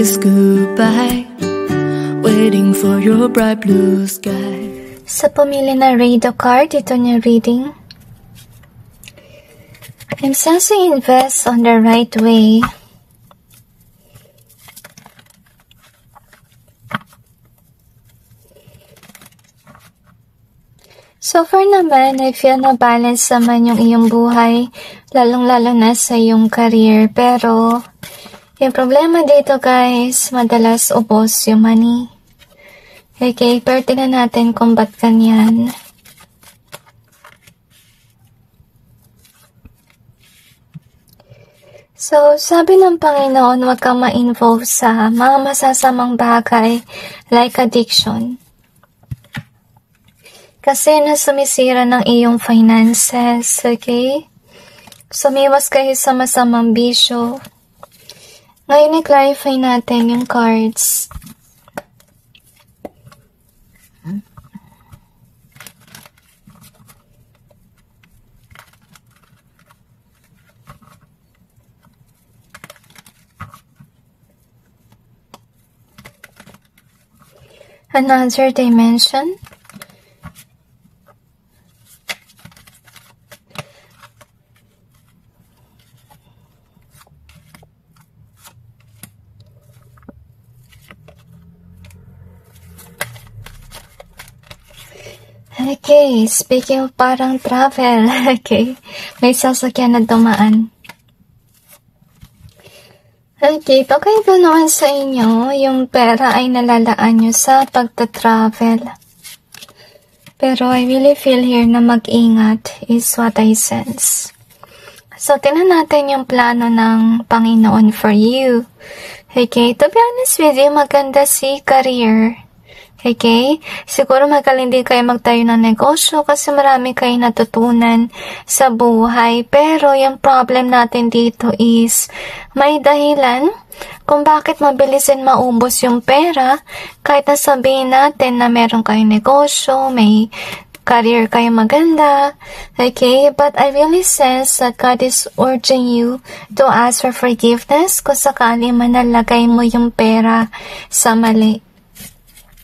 is goodbye, waiting for your bright blue sky. Sa pumili na radio card, ito niya reading. I'm sensing invest on the right way. So far naman, I feel na balance naman yung iyong buhay, lalong-lalo na sa iyong career. Pero, yung problema dito guys, madalas ubos yung money. Okay, pero tingnan natin kung ba't ganyan. So, sabi ng Panginoon, huwag kang ma-involve sa mga masasamang bagay like addiction. Kasi sumisira ng iyong finances, okay? Sumiwas kayo sa masamang bisyo. Ngayon, i-clarify natin yung cards. Another dimension. Okay, speaking of parang travel, okay, may sasakyan na dumaan. Okay, pakaiba naman sa inyo, yung pera ay nalalaan nyo sa pagta-travel. Pero I really feel here na mag-ingat is what I sense. So, tingnan natin yung plano ng Panginoon for you. Okay, to be honest with you, maganda si career. Okay? Siguro magaling din kayo magtayo ng negosyo kasi marami kayo natutunan sa buhay. Pero yung problem natin dito is may dahilan kung bakit mabilisin maubos yung pera kahit na sabihin natin na meron kayong negosyo, may career kayo maganda. Okay? But I really sense that God is urging you to ask for forgiveness kung sakali man nalagay mo yung pera sa mali.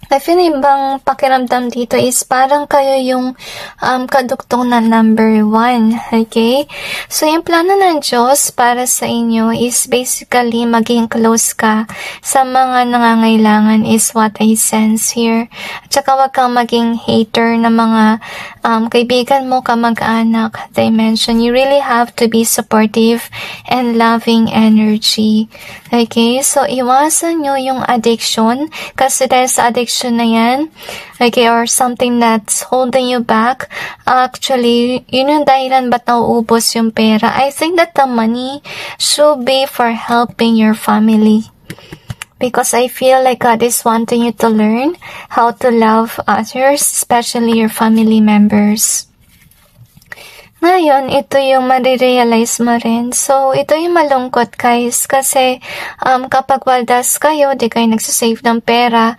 I feel ibang pakiramdam dito is parang kayo yung kadugtong na number 1, okay? So, yung plano ng Diyos para sa inyo is basically maging close ka sa mga nangangailangan is what I sense here. At saka wag kang maging hater na mga kaibigan mo, kamag-anak, dimension. You really have to be supportive and loving energy. Okay? So, iwasan nyo yung addiction kasi dahil sa addiction na yan, okay, or something that's holding you back, actually, yun yung dahilan ba't nauubos yung pera. I think that the money should be for helping your family. Because I feel like God is wanting you to learn how to love others, especially your family members. Ngayon, ito yung marirealize mo rin. So, ito yung malungkot guys kasi kapag waldas kayo, di kayo nagsasave ng pera,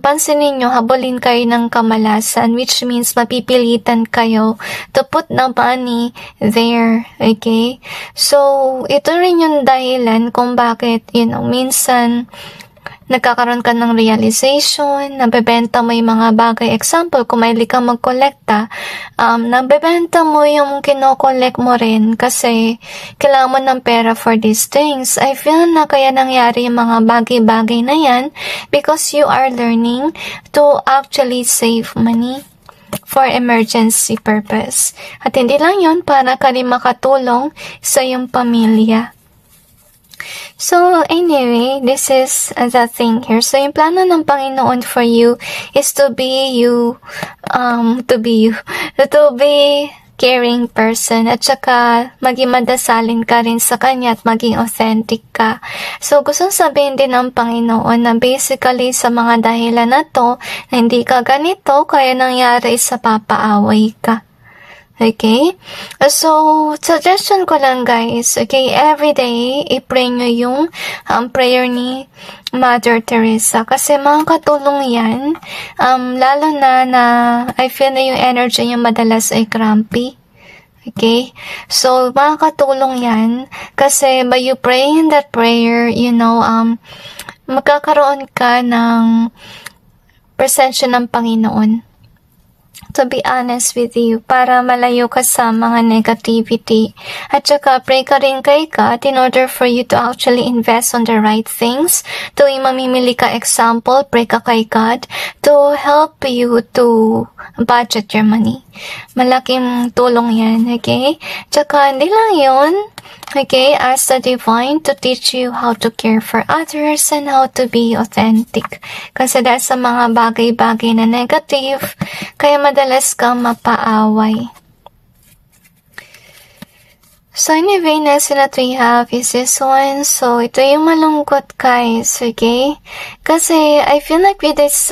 pansinin nyo, habulin kayo ng kamalasan, which means mapipilitan kayo to put the money there, okay? So, ito rin yung dahilan kung bakit, minsan, nagkakaroon ka ng realization, nabebenta mo yung mga bagay. Example, kung mahilig ka magkolekta, nabebenta mo yung kinokollect mo rin kasi kailangan mo ng pera for these things. I feel na kaya nangyari yung mga bagay-bagay na yan because you are learning to actually save money for emergency purpose. At hindi lang yun, para ka rin makatulong sa iyong pamilya. So, anyway, this is the thing here. So, yung plano ng Panginoon for you is to be you, to be caring person at saka maging madasalin ka rin sa Kanya at maging authentic ka. So, gustong sabihin din ng Panginoon na basically sa mga dahilan na to, na hindi ka ganito, kaya nangyari sa papaaway ka. Okay? So, suggestion ko lang guys, okay, everyday, i-pray nyo yung prayer ni Mother Teresa. Kasi mga katulong yan, lalo na I feel na yung energy niya madalas ay crampy. Okay? So, makakatulong yan kasi by you praying that prayer, magkakaroon ka ng presensya ng Panginoon. To be honest with you, para malayo ka sa mga negativity. At saka, pray ka rin kay God in order for you to actually invest on the right things. Tuwing mamimili ka example, pray ka kay God to help you to budget your money. Malaking tulong yan, okay? Tsaka, hindi lang yun. Okay, ask the divine to teach you how to care for others and how to be authentic. Kasi dahil sa mga bagay-bagay na negative, kaya madalas kang mapaaway. So anyway, next that we have is this one. So ito yung malungkot, guys, okay? Kasi I feel like with this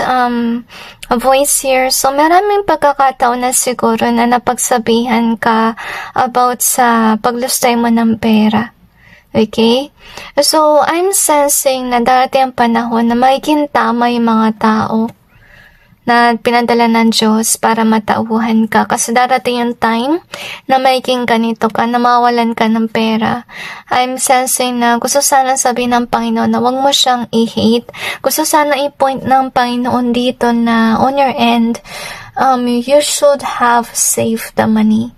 voice here, so maraming pagkakataon na siguro na napagsabihan ka about sa paglustay mo ng pera. Okay? So I'm sensing na darating ang panahon na magiging tama yung mga tao na pinadala ng Diyos para matauhan ka. Kasi darating yung time na magiging ganito ka, na mawalan ka ng pera. I'm sensing na gusto sana sabihin ng Panginoon na huwag mo siyang i-hate. Gusto sana i-point ng Panginoon dito na on your end, you should have saved the money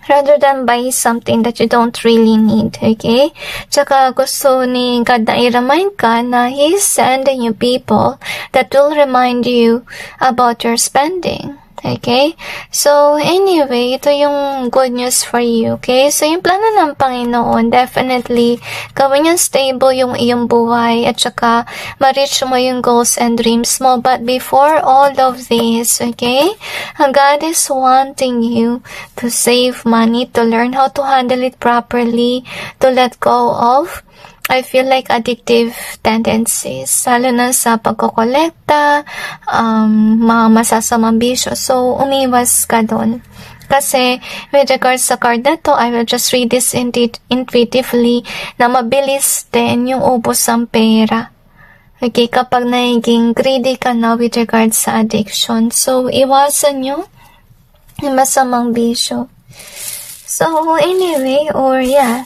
rather than buy something that you don't really need, okay? Tsaka gusto ni God na i-remind ka na He is sending you people that will remind you about your spending, okay? So, anyway, ito yung good news for you, okay? So, yung plano ng Panginoon, definitely, gawin yung stable yung iyong buhay at saka ma-reach mo yung goals and dreams mo. But before all of this, okay, God is wanting you to save money, to learn how to handle it properly, to let go of I feel like addictive tendencies, lalo na sa pagkokolekta, mga masasamang bisyo. So, umiwas ka doon. Kasi, with regards sa card na to, I will just read this intuitively na mabilis din yung ubos ng pera. Okay, kapag naging greedy ka na with regards sa addiction. So, iwasan nyo yung masamang bisyo. So, anyway,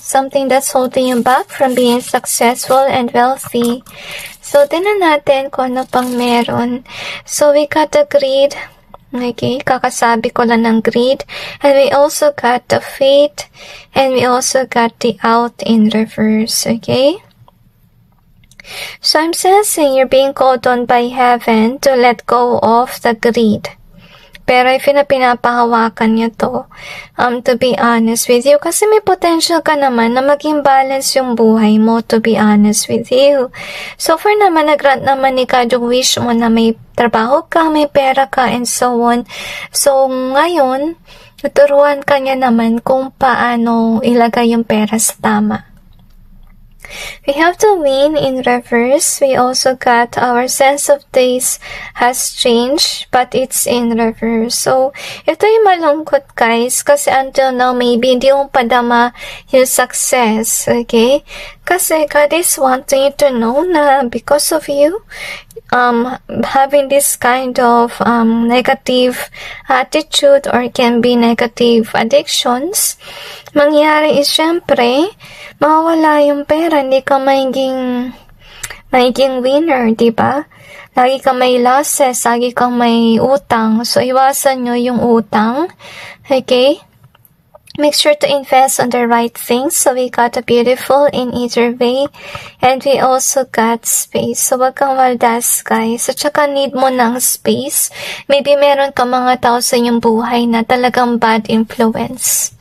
something that's holding you back from being successful and wealthy. So, tingnan natin kung ano pang meron. So, we got the greed. Okay, kakasabi ko lang ng greed. And we also got the faith. And we also got the out in reverse. Okay? So, I'm sensing you're being called on by heaven to let go of the greed. Pero if pinapahawakan niyo to, to be honest with you, kasi may potential ka naman na maging balance yung buhay mo, to be honest with you. So far naman, nag-grant naman ni God yung wish mo na may trabaho ka, may pera ka, and so on. So ngayon, tuturuan ka niya naman kung paano ilagay yung pera sa tama. We have the wind in reverse. We also got our sense of days has changed, but it's in reverse. So, ito yung malungkot, guys, kasi until now, maybe hindi mo padama yung success, okay? Kasi God is wanting you to know na because of you, having this kind of negative attitude or can be negative addictions, mangyari is syempre, mawala yung pera, hindi ka magiging winner, diba? Lagi kang may losses, lagi kang may utang. So, iwasan nyo yung utang. Okay? Make sure to invest on the right things. So, we got a beautiful in either way. And we also got space. So, wag kang waldas, guys. At saka need mo ng space. Maybe meron ka mga tao sa inyong buhay na talagang bad influence.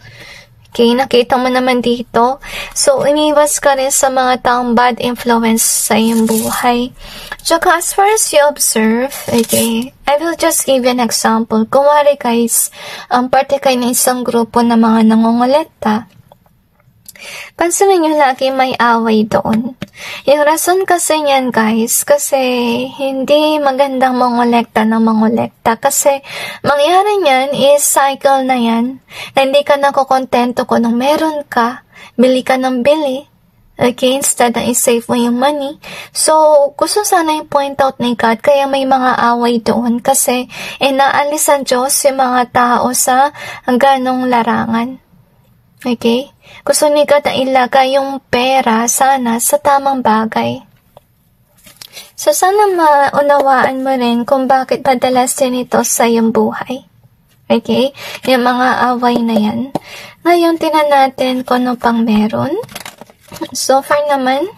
Okay, nakita mo naman dito. So, umiwas ka rin sa mga taong bad influence sa iyong buhay. Tsaka, as far as you observe, okay, I will just give you an example. Kung wari guys, parte kayo ng isang grupo na mga nangongolekta, pansinin nyo lagi may away doon. Yung rason kasi niyan, guys, kasi hindi magandang mangolekta ng mangolekta. Kasi mangyari niyan is cycle na yan. Na hindi ka nakokontento kung nung meron ka, bili ka ng bili. Okay, instead na i-save mo yung money. So, gusto sana yung point out ni God, kaya may mga away doon kasi inaalis ang Diyos yung mga tao sa ganong larangan. Okay? Gusto ni God na ilagay yung pera sana sa tamang bagay. So, sana maunawaan mo rin kung bakit madalas din ito sa iyong buhay. Okay? Yung mga away na yan. Ngayon, tinan natin kung ano pang meron. So far naman,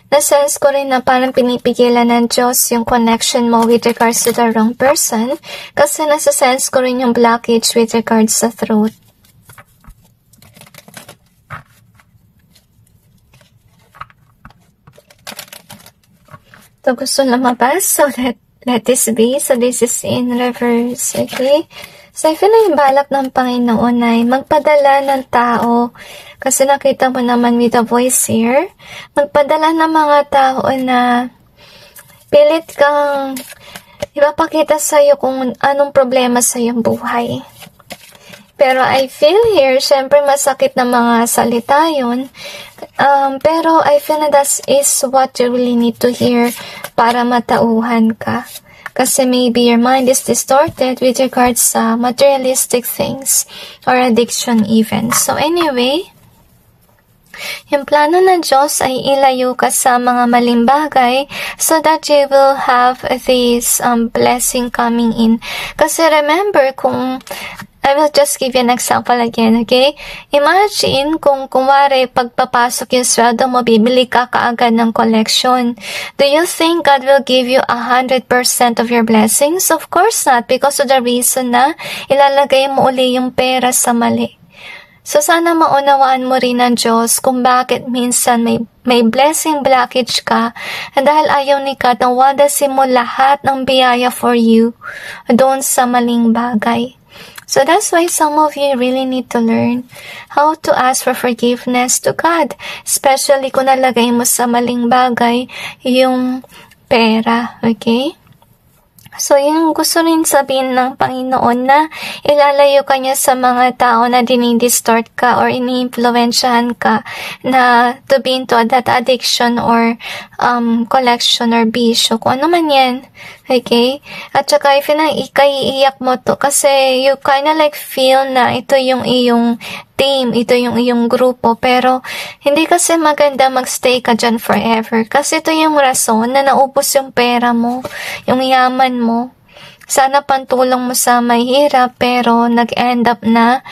na-sense ko rin na parang pinipigilan ng Diyos yung connection mo with regards to the wrong person kasi nasa-sense ko rin yung blockage with regards sa throat. So, gusto lumabas. So, let this be. So, this is in reverse. Okay? So, I feel na yung balak ng Panginoon ay magpadala ng tao. Kasi nakita mo naman with the voice here. Magpadala ng mga tao na pilit kang ipapakita sa'yo kung anong problema sa iyong buhay. Pero I feel here, syempre masakit na mga salita yun. Pero I feel na that is what you really need to hear para matauhan ka. Kasi maybe your mind is distorted with regards sa materialistic things or addiction even. So anyway, yung plano ng Diyos ay ilayo ka sa mga maling bagay so that you will have this blessing coming in. Kasi remember, kung I will just give you an example again, okay? Imagine kung kumwari pagpapasok yung sweldo mo, bibili ka kaagad ng collection. Do you think God will give you 100% of your blessings? Of course not, because of the reason na ilalagay mo uli yung pera sa mali. So sana maunawaan mo rin ng Diyos kung bakit minsan may blessing blockage ka dahil ayaw ni God na wadasin mo lahat ng biyaya for you doon sa maling bagay. So that's why some of you really need to learn how to ask for forgiveness to God, especially kung nalagay mo sa maling bagay yung pera, okay? So, yung gusto rin sabihin ng Panginoon na ilalayo ka niya sa mga tao na dinidistort ka or ini-influensyahan ka na to be into that addiction or collection or bisyo, kung ano man yan. Okay? At saka, if ikaiiyak mo to kasi you kinda like feel na ito yung iyong team, ito yung iyong grupo, pero hindi kasi maganda magstay ka dyan forever. Kasi ito yung rason na naubos yung pera mo, yung yaman mo. Sana pantulong mo sa mahirap, pero nag-end up na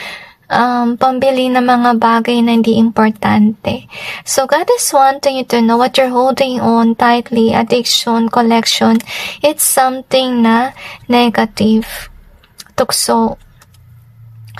pambili ng mga bagay na hindi importante. So, God is wanting you to know what you're holding on tightly, addiction, collection, it's something na negative, tukso.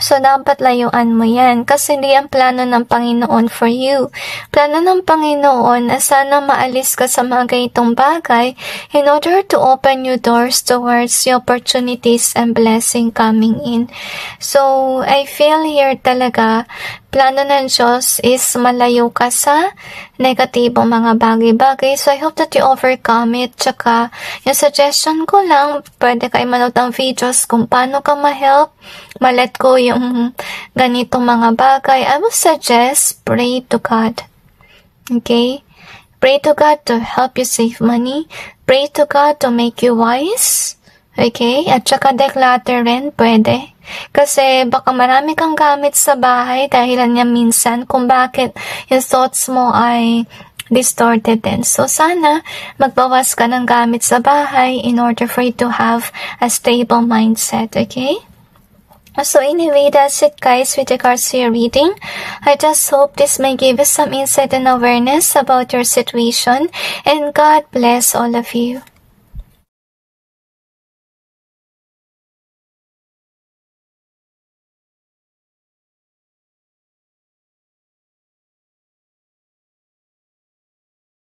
So, dapat layuan mo yan kasi hindi ang plano ng Panginoon for you. Plano ng Panginoon na sana maalis ka sa mga ganitong bagay in order to open new doors towards the opportunities and blessing coming in. So, I feel here talaga, plano ng Diyos is malayo ka sa negatibong mga bagay-bagay. So, I hope that you overcome it. Tsaka, yung suggestion ko lang, pwede kayo manood ng videos kung paano ka ma-help, ma-let go yung ganitong mga bagay. I will suggest, pray to God. Okay? Pray to God to help you save money. Pray to God to make you wise. Okay? At saka declutter rin, pwede. Kasi baka marami kang gamit sa bahay dahilan niya minsan kung bakit yung thoughts mo ay distorted din. So, sana magbawas ka ng gamit sa bahay in order for you to have a stable mindset, okay? So, anyway, that's it, guys, with regards to your reading. I just hope this may give you some insight and awareness about your situation, and God bless all of you.